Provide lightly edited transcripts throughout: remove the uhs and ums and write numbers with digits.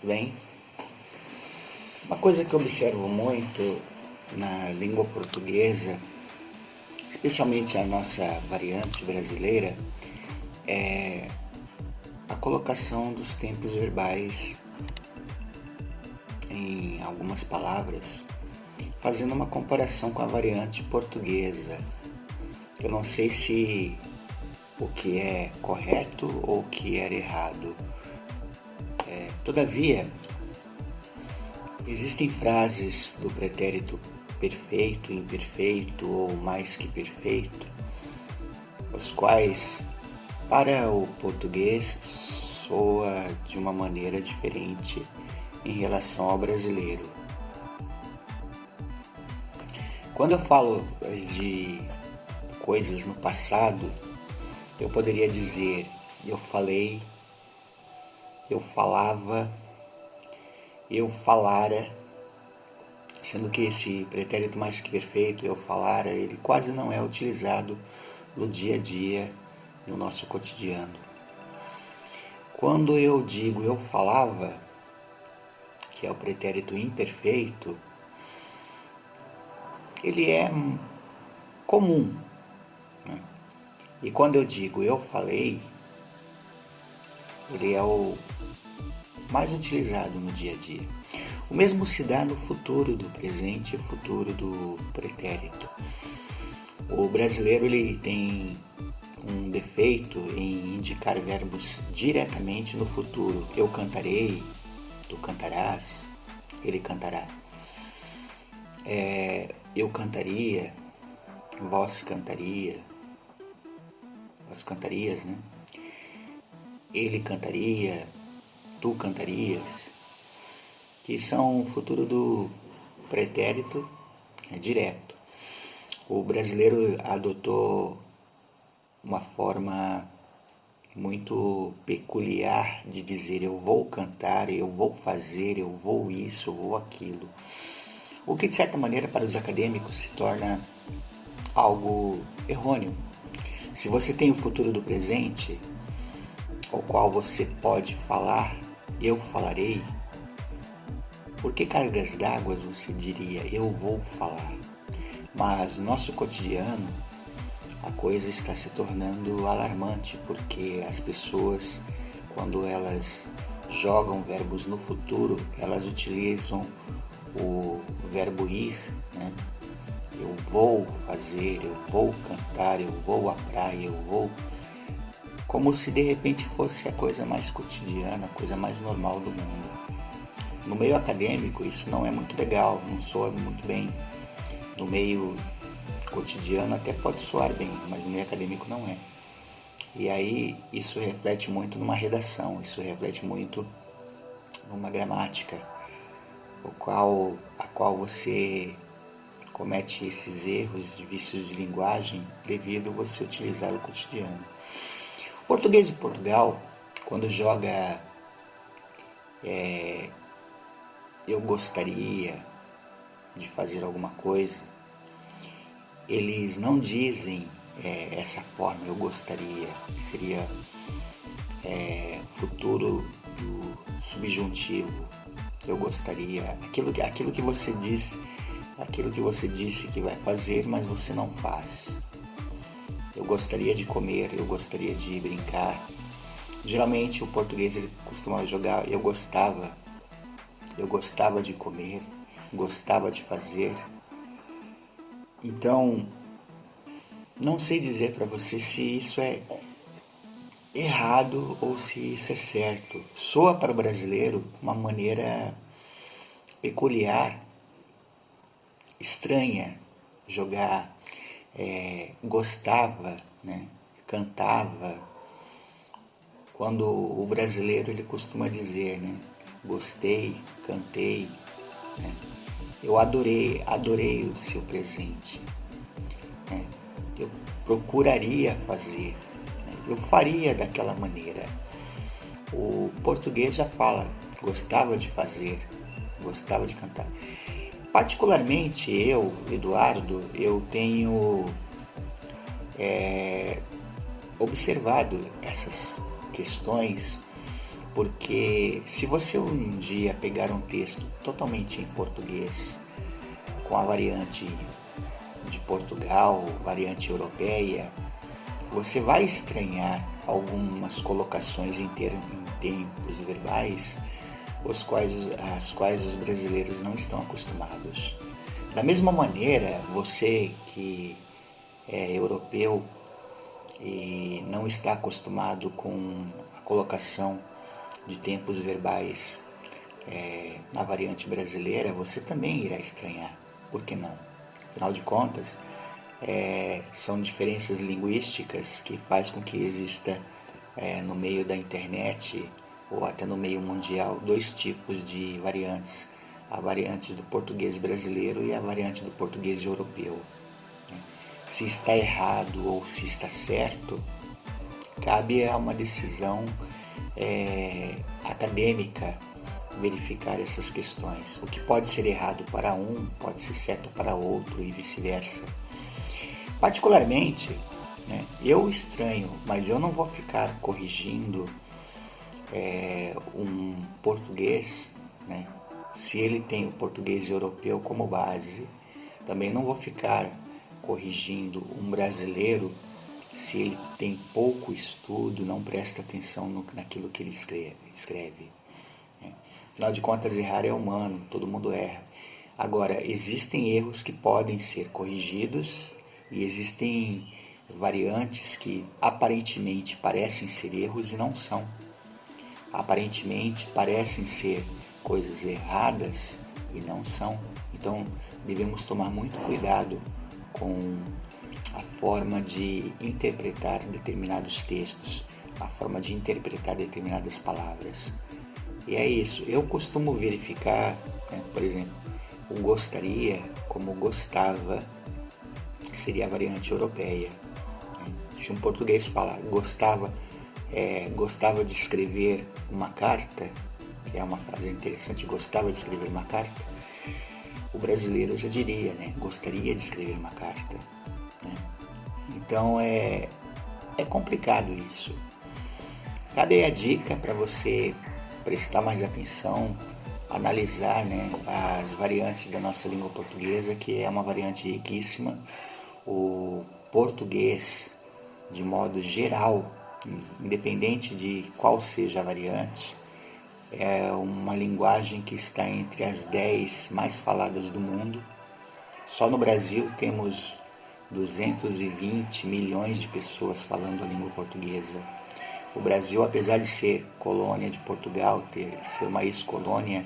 Bem, uma coisa que eu observo muito na língua portuguesa, especialmente a nossa variante brasileira, é a colocação dos tempos verbais em algumas palavras, fazendo uma comparação com a variante portuguesa. Eu não sei se o que é correto ou o que era errado. Todavia, existem frases do pretérito perfeito, imperfeito ou mais que perfeito, os quais, para o português, soa de uma maneira diferente em relação ao brasileiro. Quando eu falo de coisas no passado, eu poderia dizer eu falei, eu falava, eu falara, sendo que esse pretérito mais que perfeito, eu falara, ele quase não é utilizado no dia a dia, no nosso cotidiano. Quando eu digo eu falava, que é o pretérito imperfeito, ele é comum, né? E quando eu digo eu falei, ele é o mais utilizado no dia a dia. O mesmo se dá no futuro do presente e futuro do pretérito. O brasileiro ele tem um defeito em indicar verbos diretamente no futuro. Eu cantarei, tu cantarás, ele cantará. Eu cantaria, vós cantaria, vós cantarias, né? Ele cantaria, tu cantarias, que são o futuro do pretérito direto. O brasileiro adotou uma forma muito peculiar de dizer eu vou cantar, eu vou fazer, eu vou isso, eu vou aquilo. O que de certa maneira para os acadêmicos se torna algo errôneo. Se você tem o futuro do presente, ao qual você pode falar, eu falarei, por que cargas d'água você diria eu vou falar? Mas no nosso cotidiano, a coisa está se tornando alarmante, porque as pessoas, quando elas jogam verbos no futuro, elas utilizam o verbo ir, né? Eu vou fazer, eu vou cantar, eu vou à praia, eu vou... Como se de repente fosse a coisa mais cotidiana, a coisa mais normal do mundo. No meio acadêmico isso não é muito legal, não soa muito bem. No meio cotidiano até pode soar bem, mas no meio acadêmico não é. E aí isso reflete muito numa redação, isso reflete muito numa gramática, a qual você comete esses erros de vícios de linguagem devido a você utilizar o cotidiano. O português de Portugal, quando joga eu gostaria de fazer alguma coisa, eles não dizem essa forma, eu gostaria, seria futuro do subjuntivo, eu gostaria, aquilo que você diz, aquilo que você disse que vai fazer, mas você não faz. Eu gostaria de comer, eu gostaria de brincar. Geralmente o português ele costuma jogar eu gostava de comer, gostava de fazer. Então, não sei dizer para você se isso é errado ou se isso é certo. Soa para o brasileiro uma maneira peculiar, estranha, jogar gostava, né? Cantava. Quando o brasileiro ele costuma dizer, né? Gostei, cantei, né? Eu adorei o seu presente, né? Eu procuraria fazer, né? Eu faria daquela maneira. O português já fala, gostava de fazer, gostava de cantar. Particularmente eu, Eduardo, eu tenho observado essas questões, porque se você um dia pegar um texto totalmente em português, com a variante de Portugal, variante europeia, você vai estranhar algumas colocações em tempos verbais às quais os brasileiros não estão acostumados. Da mesma maneira, você que é europeu e não está acostumado com a colocação de tempos verbais na variante brasileira, você também irá estranhar. Por que não? Afinal de contas, são diferenças linguísticas que faz com que exista no meio da internet ou até no meio mundial dois tipos de variantes, a variante do português brasileiro e a variante do português europeu. Se está errado ou se está certo, cabe a uma decisão acadêmica verificar essas questões. O que pode ser errado para um pode ser certo para outro e vice-versa. Particularmente, eu estranho, mas eu não vou ficar corrigindo um português, se ele tem o português europeu como base. Também não vou ficar corrigindo um brasileiro se ele tem pouco estudo, não presta atenção naquilo que ele escreve. Afinal de contas, errar é humano, todo mundo erra. Agora, existem erros que podem ser corrigidos e existem variantes que aparentemente parecem ser erros e não são. Aparentemente parecem ser coisas erradas e não são. Então, devemos tomar muito cuidado com a forma de interpretar determinados textos, a forma de interpretar determinadas palavras. E é isso. Eu costumo verificar, por exemplo, o gostaria como gostava, que seria a variante europeia. Se um português fala gostava de escrever uma carta, que é uma frase interessante, gostava de escrever uma carta, o brasileiro já diria, gostaria de escrever uma carta. Então é complicado isso. Cabe a dica para você prestar mais atenção, analisar as variantes da nossa língua portuguesa, que é uma variante riquíssima. O português, de modo geral, independente de qual seja a variante, é uma linguagem que está entre as 10 mais faladas do mundo. Só no Brasil temos 220 milhões de pessoas falando a língua portuguesa. O Brasil, apesar de ser colônia de Portugal, ser uma ex-colônia,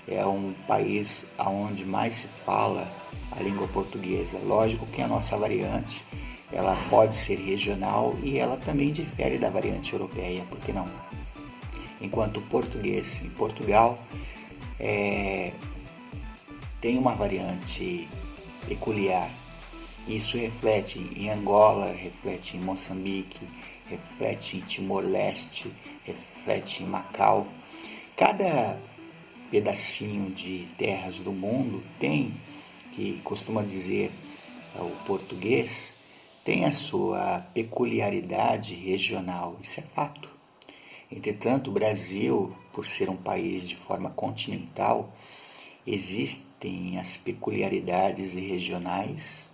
é um país onde mais se fala a língua portuguesa. Lógico que a nossa variante, ela pode ser regional e ela também difere da variante europeia, por que não? Enquanto o português em Portugal tem uma variante peculiar. Isso reflete em Angola, reflete em Moçambique, reflete em Timor-Leste, reflete em Macau. Cada pedacinho de terras do mundo tem, que costuma dizer o português, tem a sua peculiaridade regional, isso é fato. Entretanto, o Brasil, por ser um país de forma continental, existem as peculiaridades regionais,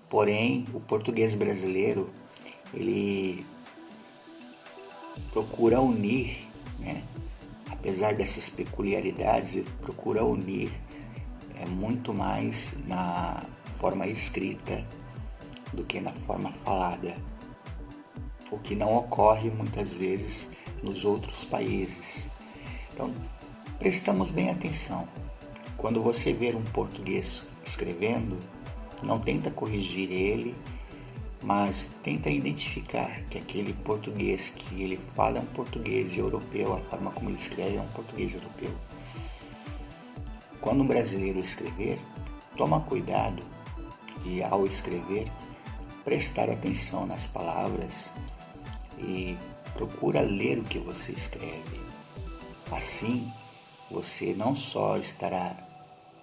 porém o português brasileiro, ele procura unir, apesar dessas peculiaridades, ele procura unir muito mais na forma escrita do que na forma falada, o que não ocorre muitas vezes nos outros países. Então, prestamos bem atenção. Quando você ver um português escrevendo, não tenta corrigir ele, mas tenta identificar que aquele português que ele fala é um português europeu, a forma como ele escreve é um português europeu. Quando um brasileiro escrever, toma cuidado de, ao escrever, prestar atenção nas palavras e procura ler o que você escreve. Assim, você não só estará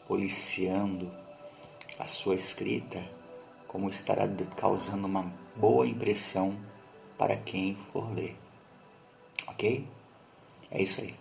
policiando a sua escrita, como estará causando uma boa impressão para quem for ler. Ok? É isso aí.